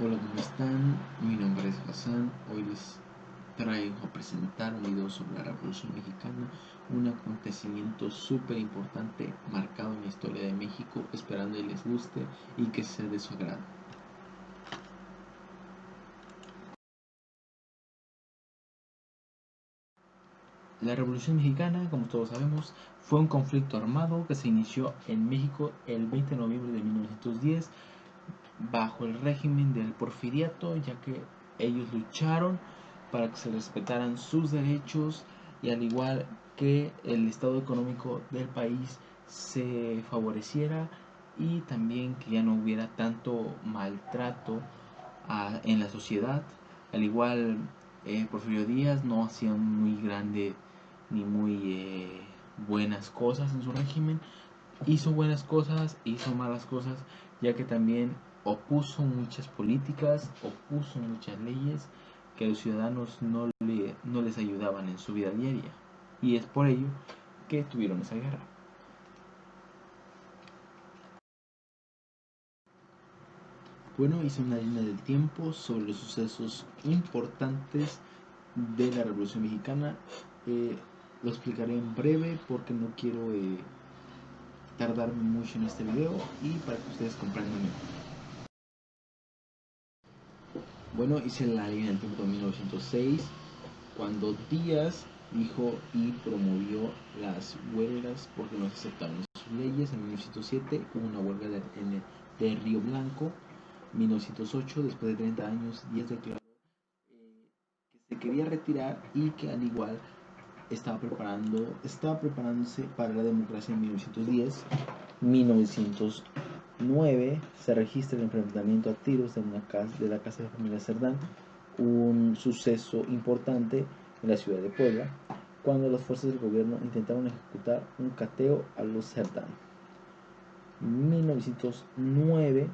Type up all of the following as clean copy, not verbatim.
Hola, ¿cómo están? Mi nombre es Hassan. Hoy les traigo a presentar un video sobre la Revolución Mexicana, un acontecimiento súper importante marcado en la historia de México, esperando que les guste y que sea de su agrado. La Revolución Mexicana, como todos sabemos, fue un conflicto armado que se inició en México el 20 de noviembre de 1910 bajo el régimen del Porfiriato, ya que ellos lucharon para que se respetaran sus derechos y al igual que el estado económico del país se favoreciera y también que ya no hubiera tanto maltrato en la sociedad. Al igual, Porfirio Díaz no hacía muy grande ni muy buenas cosas en su régimen. Hizo buenas cosas, hizo malas cosas, ya que también opuso muchas políticas, opuso muchas leyes que a los ciudadanos no les ayudaban en su vida diaria. Y es por ello que tuvieron esa guerra. Bueno, hice una línea del tiempo sobre los sucesos importantes de la Revolución Mexicana. Lo explicaré en breve porque no quiero tardarme mucho en este video y para que ustedes comprendan mejor. Bueno, hice la línea del tiempo de 1906, cuando Díaz dijo y promovió las huelgas porque no se aceptaron sus leyes. En 1907 hubo una huelga de Río Blanco. En 1908, después de 30 años, Díaz declaró que se quería retirar y que al igual estaba preparándose para la democracia en 1910. 1909 se registra el enfrentamiento a tiros de la casa de la familia Cerdán, un suceso importante en la ciudad de Puebla, cuando las fuerzas del gobierno intentaron ejecutar un cateo a los Cerdán. En 1909,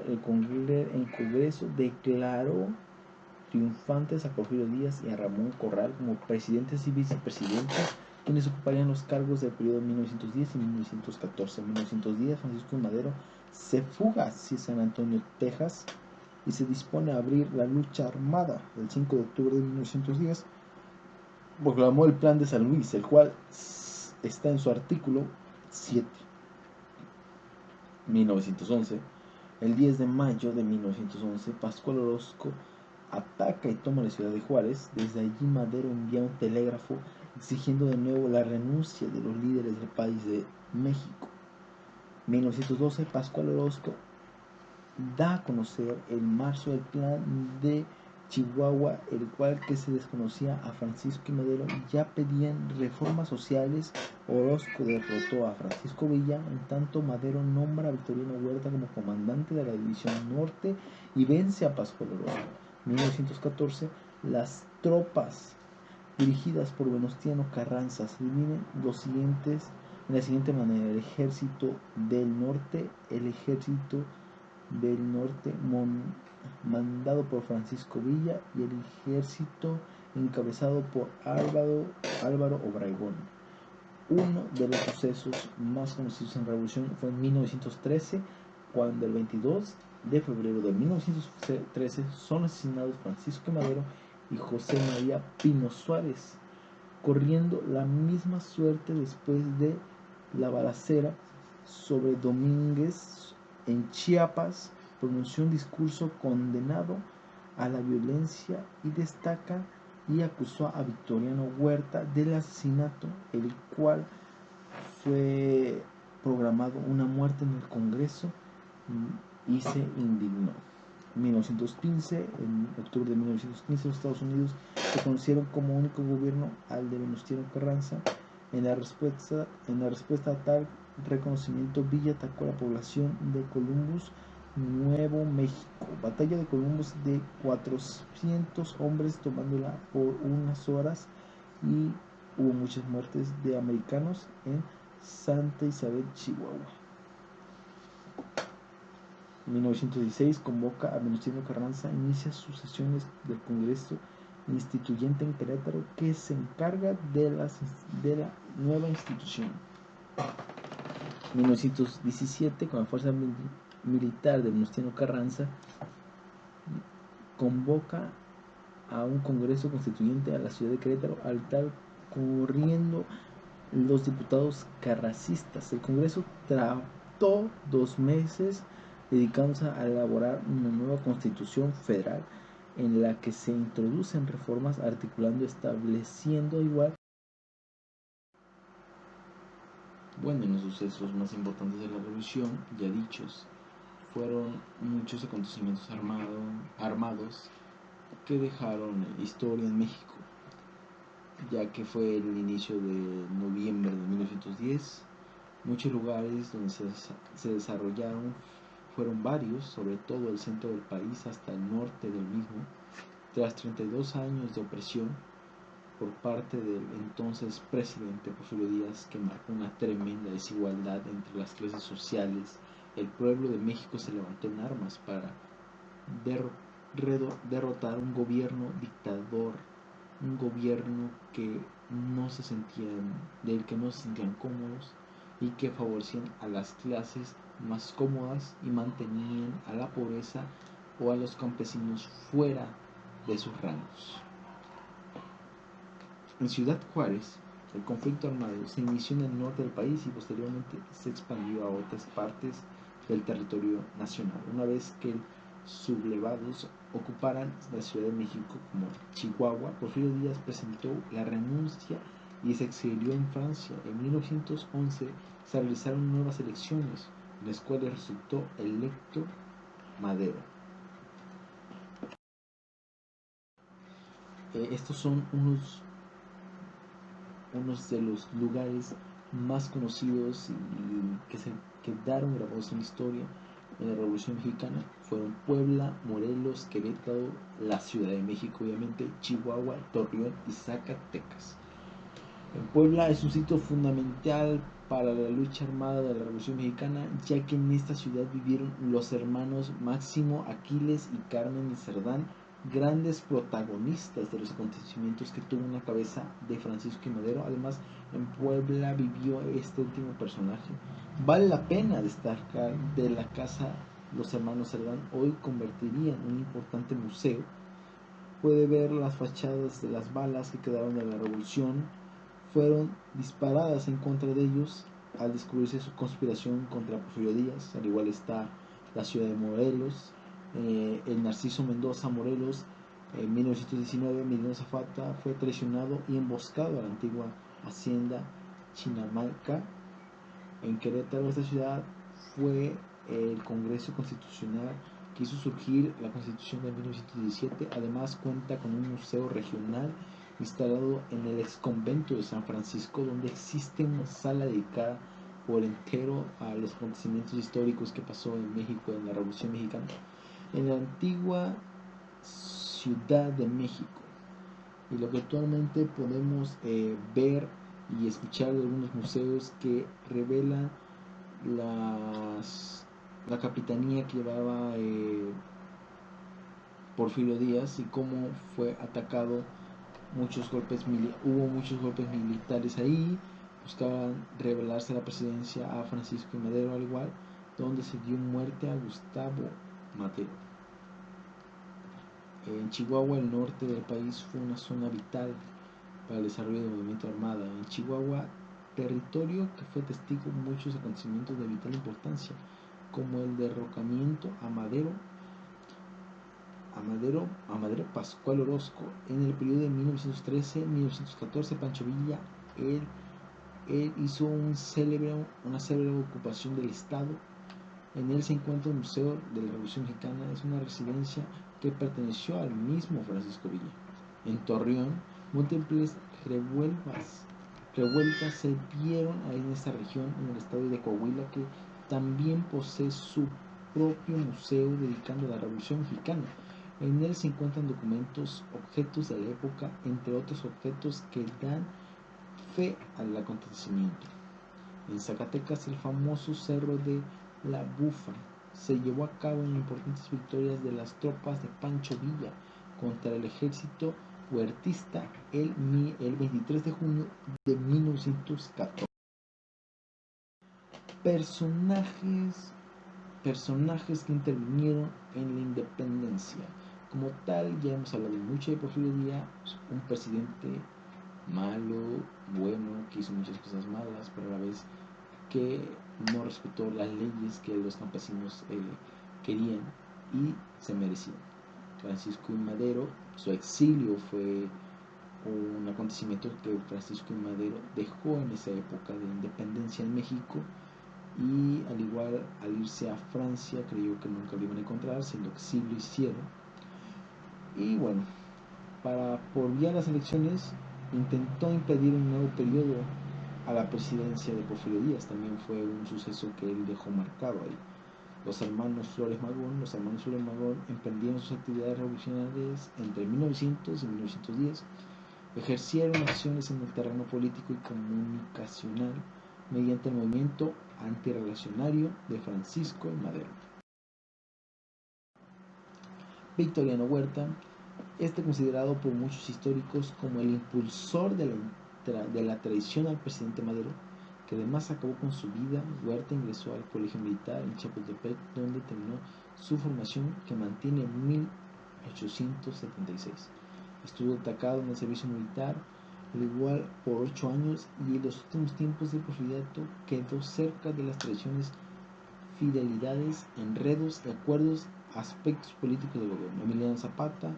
el Congreso declaró triunfantes a Porfirio Díaz y a Ramón Corral como presidentes y vicepresidentes, quienes ocuparían los cargos del periodo 1910 y 1914. En 1910, Francisco Madero se fuga hacia San Antonio, Texas, y se dispone a abrir la lucha armada. El 5 de octubre de 1910 proclamó el Plan de San Luis, el cual está en su artículo 7. 1911. El 10 de mayo de 1911, Pascual Orozco ataca y toma la ciudad de Juárez. Desde allí Madero envía un telégrafo exigiendo de nuevo la renuncia de los líderes del país de México. 1912, Pascual Orozco da a conocer en marzo el plan de Chihuahua, el cual que se desconocía a Francisco y Madero ya pedían reformas sociales. Orozco derrotó a Francisco Villa, en tanto Madero nombra a Victoriano Huerta como comandante de la división norte y vence a Pascual Orozco. 1914, las tropas dirigidas por Venustiano Carranza se dividen de la siguiente manera: el ejército del norte mandado por Francisco Villa y el ejército encabezado por Álvaro Obregón. Uno de los sucesos más conocidos en la Revolución fue en 1913, cuando el 22 de febrero de 1913 son asesinados Francisco Madero y José María Pino Suárez, corriendo la misma suerte después de la balacera sobre Domínguez en Chiapas. Pronunció un discurso condenado a la violencia y destaca y acusó a Victoriano Huerta del asesinato, el cual fue programado una muerte en el Congreso, y se indignó. En 1915, en octubre de 1915, los Estados Unidos reconocieron como único gobierno al de Venustiano Carranza. En la respuesta a tal reconocimiento, Villa atacó a la población de Columbus, Nuevo México. Batalla de Columbus de 400 hombres tomándola por unas horas, y hubo muchas muertes de americanos en Santa Isabel, Chihuahua. En 1916 convoca a Venustiano Carranza, inicia sus sesiones del Congreso Instituyente en Querétaro, que se encarga de la nueva institución. En 1917, con la fuerza militar de Venustiano Carranza convoca a un congreso constituyente a la ciudad de Querétaro, al tal corriendo los diputados carrancistas. El congreso trató 2 meses dedicándose a elaborar una nueva constitución federal en la que se introducen reformas articulando, estableciendo igual. Bueno, en los sucesos más importantes de la revolución, ya dichos, fueron muchos acontecimientos armados que dejaron historia en México, ya que fue el inicio de noviembre de 1910. Muchos lugares donde se desarrollaron fueron varios, sobre todo el centro del país hasta el norte del mismo. Tras 32 años de opresión por parte del entonces presidente Porfirio Díaz, que marcó una tremenda desigualdad entre las clases sociales, el pueblo de México se levantó en armas para derrotar un gobierno dictador, un gobierno del que no se sentían cómodos y que favorecían a las clases más cómodas y mantenían a la pobreza o a los campesinos fuera de sus rangos. En Ciudad Juárez, el conflicto armado se inició en el norte del país y posteriormente se expandió a otras partes del territorio nacional. Una vez que los sublevados ocuparan la Ciudad de México como Chihuahua, Porfirio Díaz presentó la renuncia y se exilió en Francia. En 1911 se realizaron nuevas elecciones, en las cuales resultó electo Madero. Estos son unos de los lugares más conocidos y que se quedaron grabados en la historia en la Revolución Mexicana. Fueron Puebla, Morelos, Querétaro, la Ciudad de México, obviamente, Chihuahua, Torreón y Zacatecas. En Puebla es un sitio fundamental para la lucha armada de la Revolución Mexicana, ya que en esta ciudad vivieron los hermanos Máximo, Aquiles y Carmen de Cerdán, grandes protagonistas de los acontecimientos que tuvo en la cabeza de Francisco I. Madero. Además, en Puebla vivió este último personaje. Vale la pena destacar de la casa Los Hermanos Cerdán, hoy convertiría en un importante museo. Puede ver las fachadas de las balas que quedaron de la revolución. Fueron disparadas en contra de ellos al descubrirse su conspiración contra Porfirio Díaz. Al igual está la ciudad de Morelos, el Narciso Mendoza Morelos. En 1919 Emiliano Zapata fue traicionado y emboscado a la antigua hacienda Chinamalca. En Querétaro, esta ciudad, fue el Congreso Constitucional que hizo surgir la Constitución de 1917. Además cuenta con un museo regional instalado en el ex convento de San Francisco, donde existe una sala dedicada por entero a los acontecimientos históricos que pasó en México en la Revolución Mexicana. En la antigua Ciudad de México, y lo que actualmente podemos ver y escuchar de algunos museos que revelan la capitanía que llevaba Porfirio Díaz y cómo fue atacado. Hubo muchos golpes militares ahí. Buscaban revelarse la presidencia a Francisco I. Madero, al igual, donde se dio muerte a Gustavo Madero. En Chihuahua, el norte del país, fue una zona vital para el desarrollo del movimiento armado. En Chihuahua, territorio que fue testigo de muchos acontecimientos de vital importancia, como el derrocamiento a Madero Pascual Orozco en el periodo de 1913-1914. Pancho Villa, él hizo una célebre ocupación del Estado. En él se encuentra el Museo de la Revolución Mexicana. Es una residencia que perteneció al mismo Francisco Villa. En Torreón, múltiples revueltas se vieron en esta región, en el estado de Coahuila, que también posee su propio museo dedicado a la Revolución Mexicana. En él se encuentran documentos, objetos de la época, entre otros objetos que dan fe al acontecimiento. En Zacatecas, el famoso Cerro de la Bufa se llevó a cabo en importantes victorias de las tropas de Pancho Villa contra el ejército huertista el 23 de junio de 1914. Personajes personajes que intervinieron en la independencia. Como tal, ya hemos hablado mucho de Porfirio Díaz, un presidente malo, bueno, que hizo muchas cosas malas, pero a la vez que no respetó las leyes que los campesinos querían y se merecían. Francisco I. Madero, su exilio fue un acontecimiento que Francisco I. Madero dejó en esa época de independencia en México, y al igual al irse a Francia creyó que nunca lo iban a encontrar, siendo que sí lo hicieron. Y bueno, por vía de las elecciones intentó impedir un nuevo periodo a la presidencia de Porfirio Díaz. También fue un suceso que él dejó marcado ahí. Los hermanos Flores Magón emprendieron sus actividades revolucionarias entre 1900 y 1910. Ejercieron acciones en el terreno político y comunicacional mediante el movimiento antirrevolucionario de Francisco I. Madero. Victoriano Huerta, considerado por muchos históricos como el impulsor de la traición al presidente Madero, que además acabó con su vida. Huerta ingresó al colegio militar en Chapultepec, donde terminó su formación, que mantiene en 1876. Estuvo atacado en el servicio militar, al igual por 8 años, y en los últimos tiempos del porfiriato quedó cerca de las traiciones, fidelidades, enredos, acuerdos, aspectos políticos del gobierno. Emiliano Zapata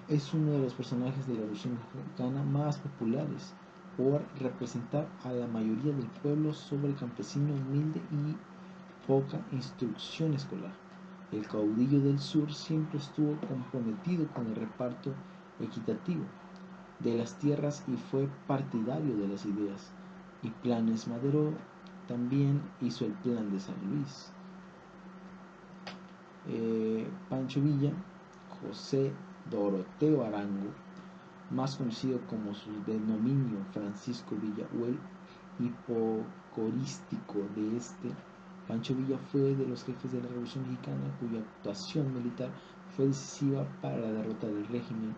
es uno de los personajes de la Revolución Mexicana más populares por representar a la mayoría del pueblo sobre el campesino humilde y poca instrucción escolar. El caudillo del sur siempre estuvo comprometido con el reparto equitativo de las tierras y fue partidario de las ideas y planes. Madero también hizo el plan de San Luis. Pancho Villa, José Doroteo Arango, más conocido como su denominio Francisco Villa o el hipocorístico de Pancho Villa fue de los jefes de la Revolución Mexicana, cuya actuación militar fue decisiva para la derrota del régimen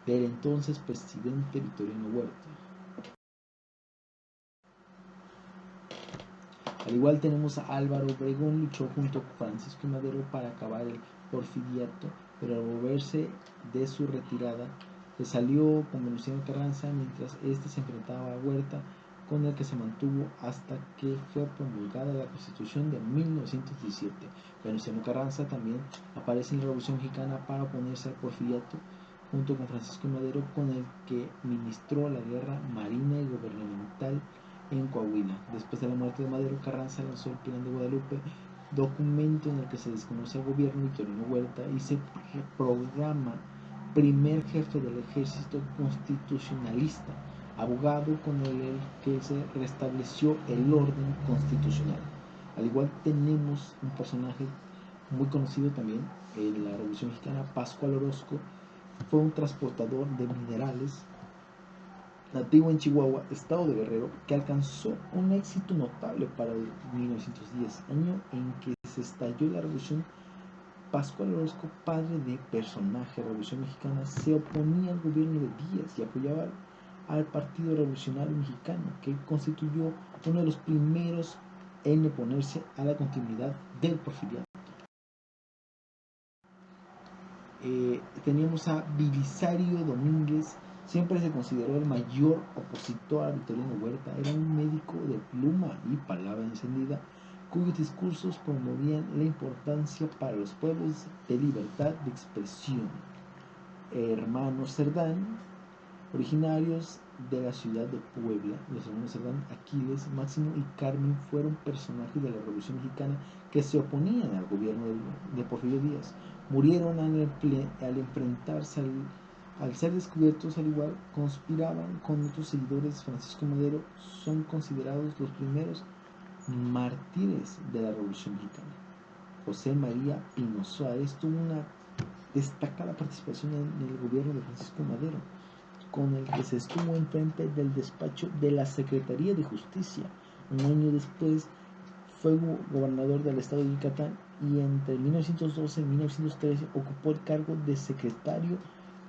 del entonces presidente Victoriano Huerta. Al igual tenemos a Álvaro Obregón, luchó junto con Francisco I. Madero para acabar el porfiriato, pero al volverse de su retirada se salió con Venustiano Carranza, mientras se enfrentaba a Huerta, con el que se mantuvo hasta que fue promulgada la Constitución de 1917. Venustiano Carranza también aparece en la Revolución Mexicana para oponerse al porfiriato, junto con Francisco I. Madero, con el que ministró la guerra marina y gubernamental en Coahuila. Después de la muerte de Madero, Carranza lanzó el Plan de Guadalupe, documento en el que se desconoce al gobierno Victoriano Huerta y se programa primer jefe del ejército constitucionalista, abogado con el que se restableció el orden constitucional. Al igual tenemos un personaje muy conocido también en la Revolución Mexicana, Pascual Orozco. Fue un transportador de minerales nativo en Chihuahua, estado de Guerrero, que alcanzó un éxito notable para el 1910, año en que se estalló la revolución. Pascual Orozco, padre de personaje de la Revolución Mexicana, se oponía al gobierno de Díaz y apoyaba al Partido Revolucionario Mexicano, que constituyó uno de los primeros en oponerse a la continuidad del porfiriato. Teníamos a Belisario Domínguez. Siempre se consideró el mayor opositor a Victoriano Huerta. Era un médico de pluma y palabra encendida, cuyos discursos promovían la importancia para los pueblos de libertad de expresión. Hermanos Cerdán, originarios de la ciudad de Puebla, los hermanos Cerdán, Aquiles, Máximo y Carmen, fueron personajes de la Revolución Mexicana que se oponían al gobierno de Porfirio Díaz. Murieron al enfrentarse al ser descubiertos. Al igual conspiraban con otros seguidores de Francisco Madero. Son considerados los primeros mártires de la Revolución Mexicana. José María Pino Suárez tuvo una destacada participación en el gobierno de Francisco Madero, con el que se estuvo enfrente del despacho de la Secretaría de Justicia. Un año después fue gobernador del estado de Yucatán, y entre 1912 y 1913 ocupó el cargo de secretario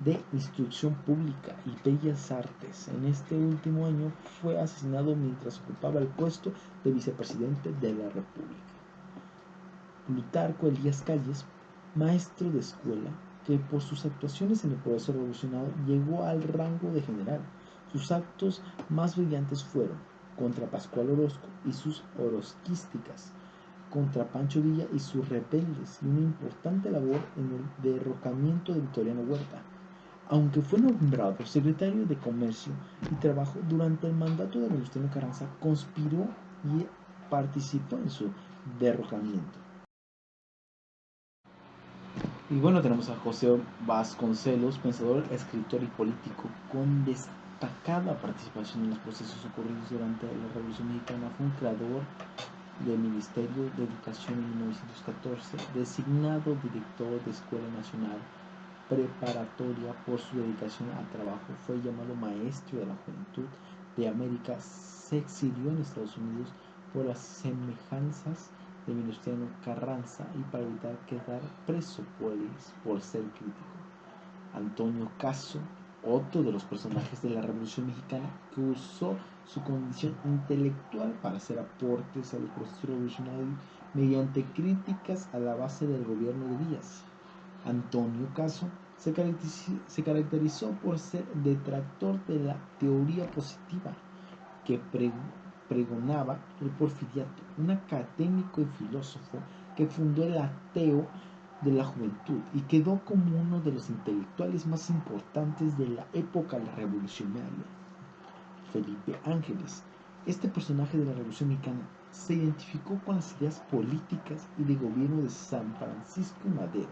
de Instrucción Pública y Bellas Artes. En este último año fue asesinado mientras ocupaba el puesto de vicepresidente de la República. Plutarco Elías Calles, maestro de escuela, que por sus actuaciones en el proceso revolucionario llegó al rango de general. Sus actos más brillantes fueron contra Pascual Orozco y sus orosquísticas, contra Pancho Villa y sus rebeldes, y una importante labor en el derrocamiento de Victoriano Huerta. Aunque fue nombrado secretario de Comercio y Trabajo durante el mandato de Venustiano Carranza, conspiró y participó en su derrocamiento. Y bueno, tenemos a José Vasconcelos, pensador, escritor y político, con destacada participación en los procesos ocurridos durante la Revolución Mexicana. Fue un creador del Ministerio de Educación en 1914, designado director de Escuela Nacional Preparatoria por su dedicación al trabajo. Fue llamado Maestro de la Juventud de América. Se exilió en Estados Unidos por las semejanzas de Venustiano Carranza y para evitar quedar preso por ser crítico. Antonio Caso, otro de los personajes de la Revolución Mexicana, que usó su condición intelectual para hacer aportes a los procesos revolucionarios mediante críticas a la base del gobierno de Díaz. Antonio Caso se caracterizó por ser detractor de la teoría positiva que pregonaba el Porfiriato, un académico y filósofo que fundó el Ateo de la Juventud y quedó como uno de los intelectuales más importantes de la época revolucionaria. Felipe Ángeles. Este personaje de la Revolución Mexicana se identificó con las ideas políticas y de gobierno de San Francisco Madero.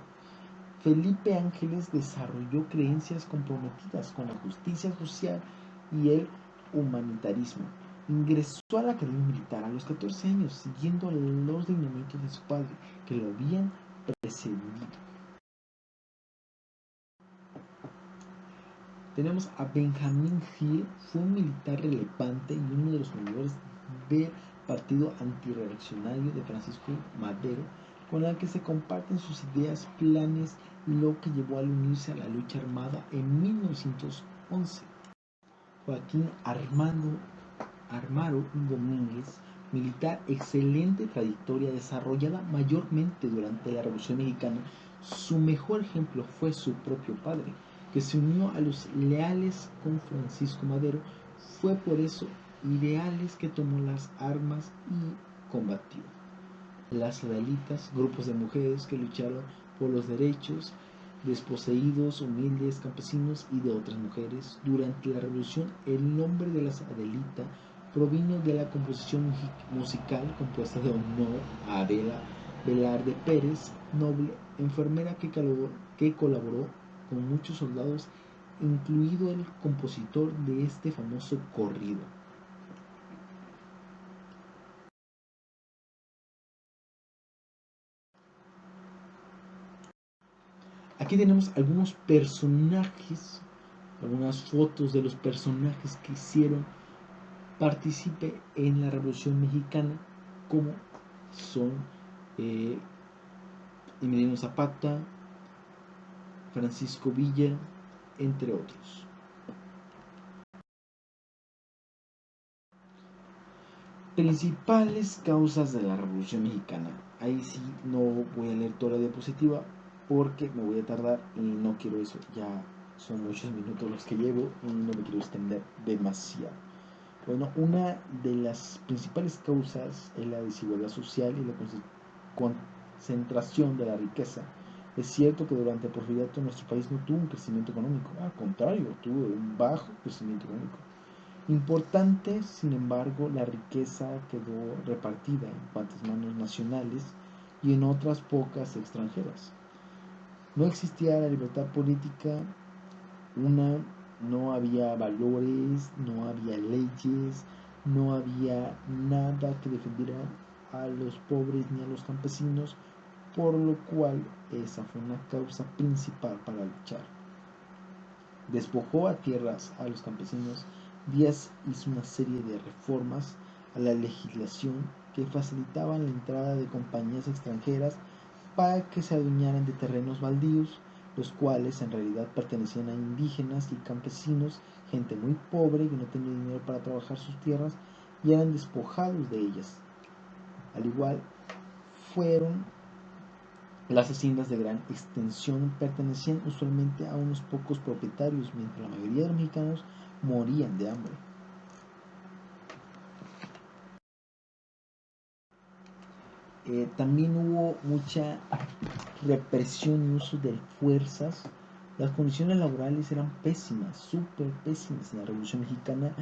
Felipe Ángeles desarrolló creencias comprometidas con la justicia social y el humanitarismo. Ingresó a la Academia Militar a los 14 años, siguiendo los lineamientos de su padre, que lo habían precedido. Tenemos a Benjamín Gil, fue un militar relevante y uno de los fundadores del partido antirreaccionario de Francisco Madero, con el que se comparten sus ideas, planes, lo que llevó a unirse a la lucha armada en 1911. Joaquín Armaro Domínguez, militar, excelente trayectoria desarrollada mayormente durante la Revolución Mexicana. Su mejor ejemplo fue su propio padre, que se unió a los leales con Francisco Madero. Fue por eso ideales que tomó las armas y combatió. Las adelitas, grupos de mujeres que lucharon por los derechos desposeídos, humildes, campesinos y de otras mujeres. Durante la revolución, el nombre de las Adelita provino de la composición musical compuesta de honor a Adela Velarde Pérez, noble enfermera que colaboró con muchos soldados, incluido el compositor de este famoso corrido. Aquí tenemos algunos personajes, algunas fotos de los personajes que hicieron partícipe en la Revolución Mexicana, como son Emiliano Zapata, Francisco Villa, entre otros. Principales causas de la Revolución Mexicana. Ahí sí no voy a leer toda la diapositiva porque me voy a tardar y no quiero eso. Ya son muchos minutos los que llevo y no me quiero extender demasiado. Bueno, una de las principales causas es la desigualdad social y la concentración de la riqueza. Es cierto que durante el Porfiriato nuestro país no tuvo un crecimiento económico, al contrario, tuvo un bajo crecimiento económico. Importante, sin embargo, la riqueza quedó repartida en cuantas manos nacionales y en otras pocas extranjeras. No existía la libertad política, no había valores, no había leyes, no había nada que defendiera a los pobres ni a los campesinos, por lo cual esa fue una causa principal para luchar. Despojó a tierras a los campesinos. Díaz hizo una serie de reformas a la legislación que facilitaban la entrada de compañías extranjeras para que se adueñaran de terrenos baldíos, los cuales en realidad pertenecían a indígenas y campesinos, gente muy pobre que no tenía dinero para trabajar sus tierras y eran despojados de ellas. Al igual fueron Las haciendas de gran extensión pertenecían usualmente a unos pocos propietarios, mientras la mayoría de los mexicanos morían de hambre. También hubo mucha represión y uso de fuerzas. Las condiciones laborales eran pésimas, súper pésimas en la Revolución Mexicana.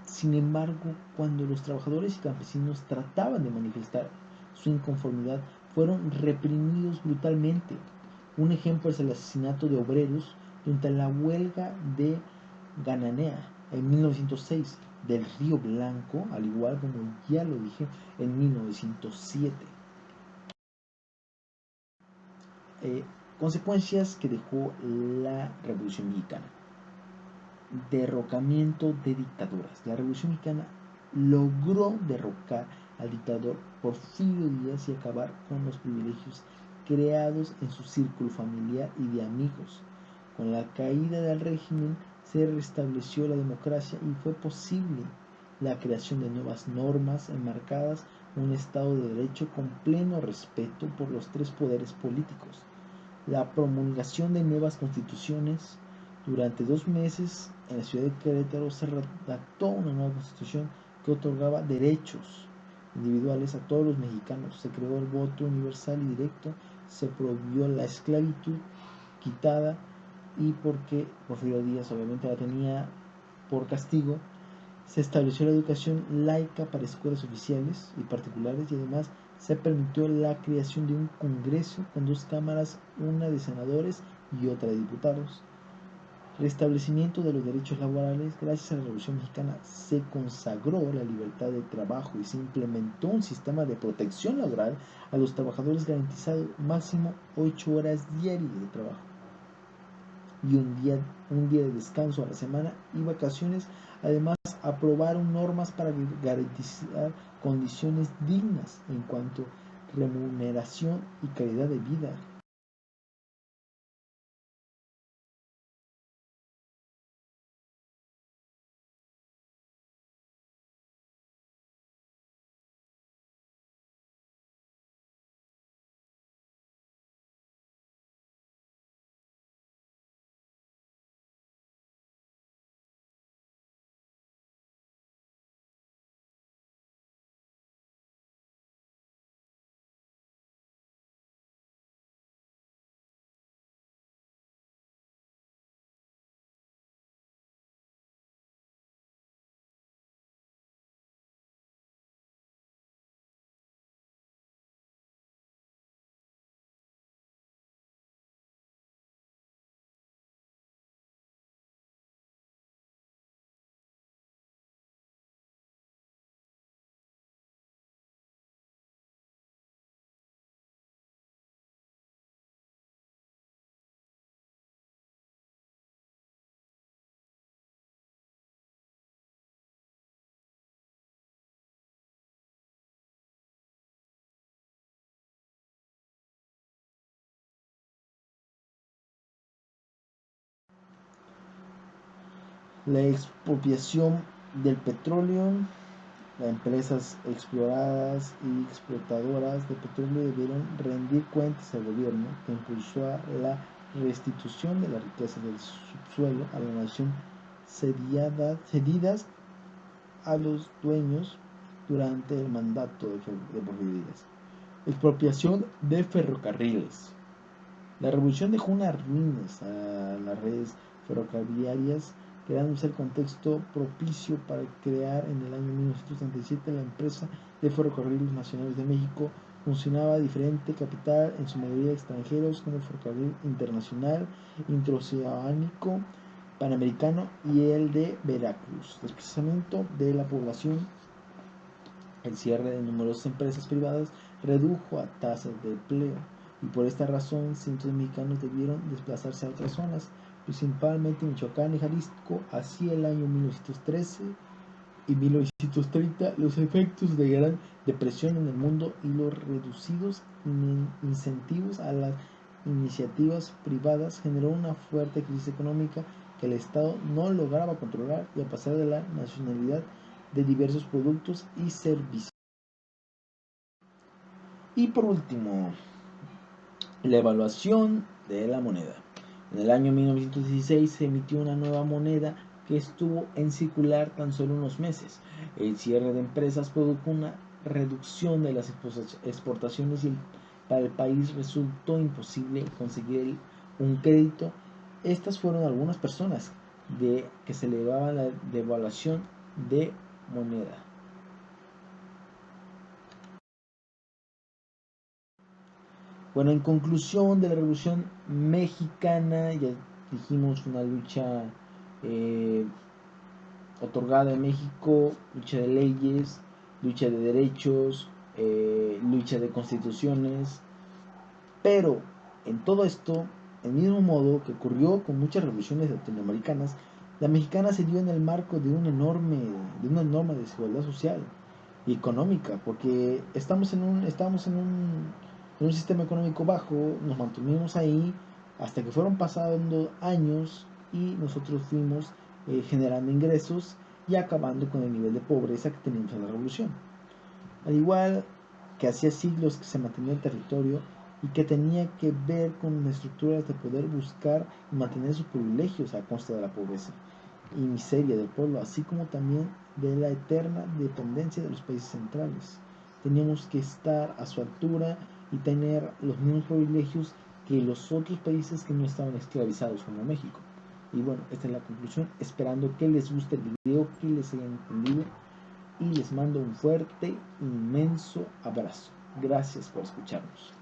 Sin embargo, cuando los trabajadores y campesinos trataban de manifestar su inconformidad, fueron reprimidos brutalmente. Un ejemplo es el asesinato de obreros durante la huelga de Cananea en 1906, del Río Blanco, al igual como ya lo dije, en 1907. Consecuencias que dejó la Revolución Mexicana. Derrocamiento de dictaduras. La Revolución Mexicana logró derrocar al dictador Porfirio Díaz y acabar con los privilegios creados en su círculo familiar y de amigos. Con la caída del régimen se restableció la democracia y fue posible la creación de nuevas normas enmarcadas en un Estado de Derecho con pleno respeto por los tres poderes políticos. La promulgación de nuevas constituciones. Durante 2 meses en la ciudad de Querétaro se redactó una nueva constitución que otorgaba derechos individuales a todos los mexicanos. Se creó el voto universal y directo, se prohibió la esclavitud quitada, y porque Porfirio Díaz obviamente la tenía por castigo, se estableció la educación laica para escuelas oficiales y particulares, y además se permitió la creación de un congreso con 2 cámaras, una de senadores y otra de diputados. Restablecimiento de los derechos laborales. Gracias a la Revolución Mexicana se consagró la libertad de trabajo y se implementó un sistema de protección laboral a los trabajadores, garantizado máximo 8 horas diarias de trabajo y un día de descanso a la semana y vacaciones. Además, aprobaron normas para garantizar condiciones dignas en cuanto a remuneración y calidad de vida. La expropiación del petróleo. Las empresas exploradoras y explotadoras de petróleo debieron rendir cuentas al gobierno, que impulsó la restitución de las riquezas del subsuelo a la nación, cedidas a los dueños durante el mandato de Porfirio Díaz. Expropiación de ferrocarriles. La revolución dejó unas ruinas a las redes ferroviarias, creándose el contexto propicio para crear en el año 1937 la empresa de Ferrocarriles Nacionales de México. Funcionaba diferente capital, en su mayoría extranjeros, como el Ferrocarril Internacional, Interoceánico, Panamericano y el de Veracruz. Desplazamiento de la población. El cierre de numerosas empresas privadas redujo a tasas de empleo, y por esta razón cientos de mexicanos debieron desplazarse a otras zonas, principalmente Michoacán y Jalisco. Hacia el año 1913 y 1930, los efectos de gran depresión en el mundo y los reducidos incentivos a las iniciativas privadas generó una fuerte crisis económica que el Estado no lograba controlar, y a pesar de la nacionalidad de diversos productos y servicios. Y por último, La evaluación de la moneda. En el año 1916 se emitió una nueva moneda que estuvo en circular tan solo unos meses. El cierre de empresas produjo una reducción de las exportaciones y para el país resultó imposible conseguir un crédito. Estas fueron algunas personas que se elevaban la devaluación de moneda. Bueno, en conclusión de la Revolución Mexicana, ya dijimos una lucha otorgada en México, lucha de leyes, lucha de derechos, lucha de constituciones, pero en todo esto, el mismo modo que ocurrió con muchas revoluciones latinoamericanas, la mexicana se dio en el marco de una enorme desigualdad social y económica, porque estábamos en un sistema económico bajo, nos mantuvimos ahí hasta que fueron pasando años y nosotros fuimos generando ingresos y acabando con el nivel de pobreza que teníamos en la revolución. Al igual que hacía siglos que se mantenía el territorio y que tenía que ver con estructuras de poder buscar y mantener sus privilegios a costa de la pobreza y miseria del pueblo, así como también de la eterna dependencia de los países centrales. Teníamos que estar a su altura y tener los mismos privilegios que los otros países que no estaban esclavizados como México. Y bueno, esta es la conclusión, esperando que les guste el video, que les haya entendido y les mando un fuerte, inmenso abrazo. Gracias por escucharnos.